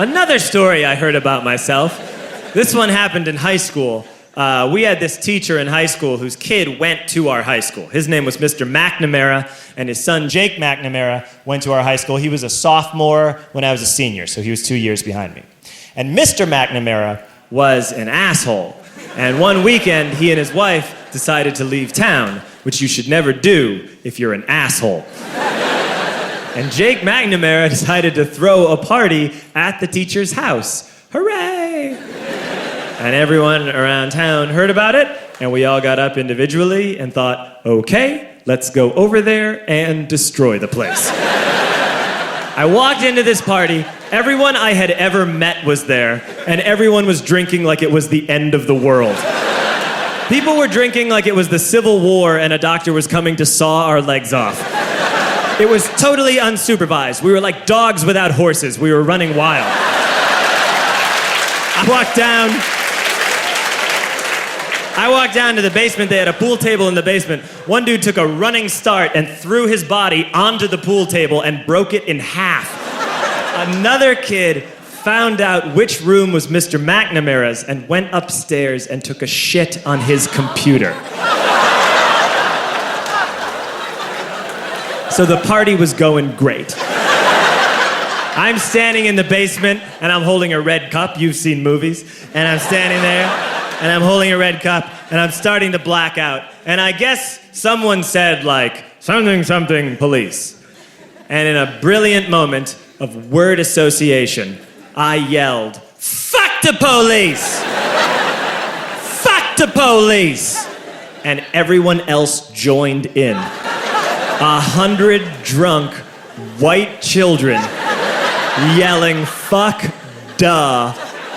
Another story I heard about myself. This one happened in high school. We had this teacher in high school whose kid went to our high school. His name was Mr. McNamara, and his son Jake McNamara went to our high school. He was a sophomore when I was a senior, so he was 2 years behind me. And Mr. McNamara was an asshole. And one weekend, he and his wife decided to leave town, which you should never do if you're an asshole. And Jake McNamara decided to throw a party at the teacher's house. Hooray! And everyone around town heard about it, and we all got up individually and thought, okay, let's go over there and destroy the place. I walked into this party, everyone I had ever met was there, and everyone was drinking like it was the end of the world. People were drinking like it was the Civil War and a doctor was coming to saw our legs off. It was totally unsupervised. We were like dogs without horses. We were running wild. I walked down to the basement. They had a pool table in the basement. One dude took a running start and threw his body onto the pool table and broke it in half. Another kid found out which room was Mr. McNamara's and went upstairs and took a shit on his computer. So the party was going great. I'm standing in the basement and I'm holding a red cup. You've seen movies. And I'm standing there and I'm holding a red cup and I'm starting to black out. And I guess someone said like, something, something, police. And in a brilliant moment of word association, I yelled, fuck the police! Fuck the police! And everyone else joined in. 100 drunk white children yelling, fuck the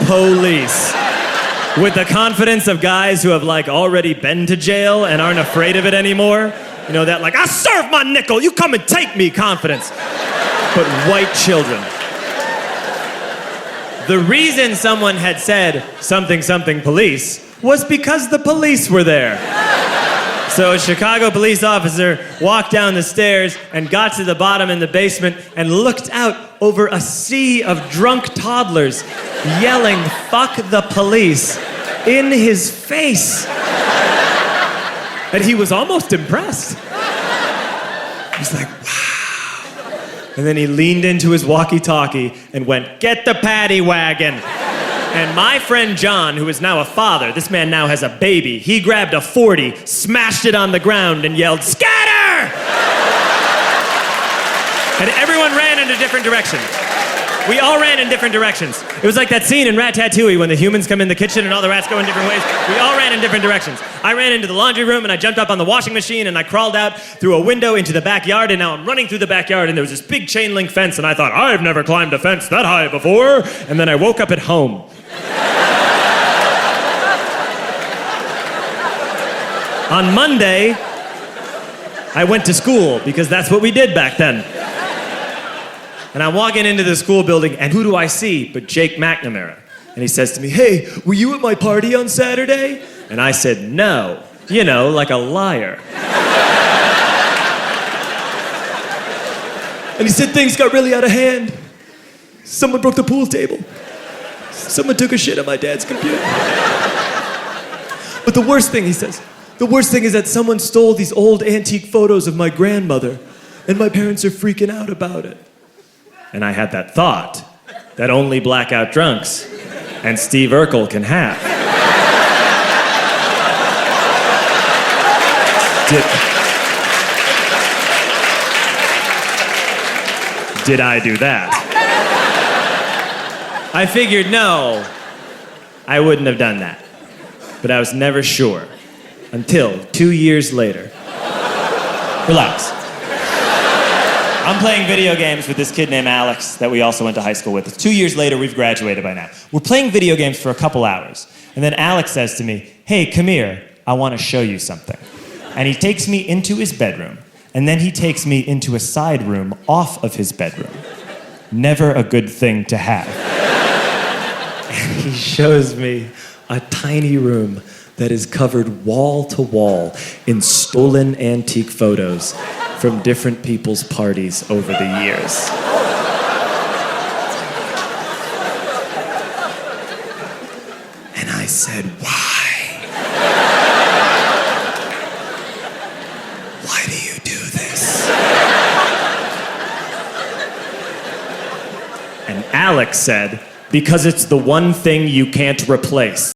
police. With the confidence of guys who have like already been to jail and aren't afraid of it anymore. You know, that like, I serve my nickel, you come and take me confidence. But white children. The reason someone had said something, something police was because the police were there. So a Chicago police officer walked down the stairs and got to the bottom in the basement and looked out over a sea of drunk toddlers yelling, fuck the police, in his face. And he was almost impressed. He was like, wow. And then he leaned into his walkie-talkie and went, get the paddy wagon. And my friend John, who is now a father, this man now has a baby, he grabbed a 40, smashed it on the ground and yelled, scatter! And everyone ran in a different direction. We all ran in different directions. It was like that scene in Ratatouille when the humans come in the kitchen and all the rats go in different ways. We all ran in different directions. I ran into the laundry room and I jumped up on the washing machine and I crawled out through a window into the backyard and now I'm running through the backyard and there was this big chain link fence and I thought, I've never climbed a fence that high before. And then I woke up at home. On Monday, I went to school because that's what we did back then. And I'm walking into the school building, and who do I see but Jake McNamara? And he says to me, hey, were you at my party on Saturday? And I said, no. You know, like a liar. And he said, things got really out of hand. Someone broke the pool table. Someone took a shit on my dad's computer. But the worst thing, he says, the worst thing is that someone stole these old antique photos of my grandmother, and my parents are freaking out about it. And I had that thought that only blackout drunks and Steve Urkel can have. Did I do that? I figured, no, I wouldn't have done that. But I was never sure until 2 years later. Relax. I'm playing video games with this kid named Alex that we also went to high school with. 2 years later, we've graduated by now. We're playing video games for a couple hours. And then Alex says to me, hey, come here, I want to show you something. And he takes me into his bedroom. And then he takes me into a side room off of his bedroom. Never a good thing to have. And he shows me a tiny room that is covered wall to wall in stolen antique photos from different people's parties over the years. said, why? Why do you do this? And Alex said, because it's the one thing you can't replace.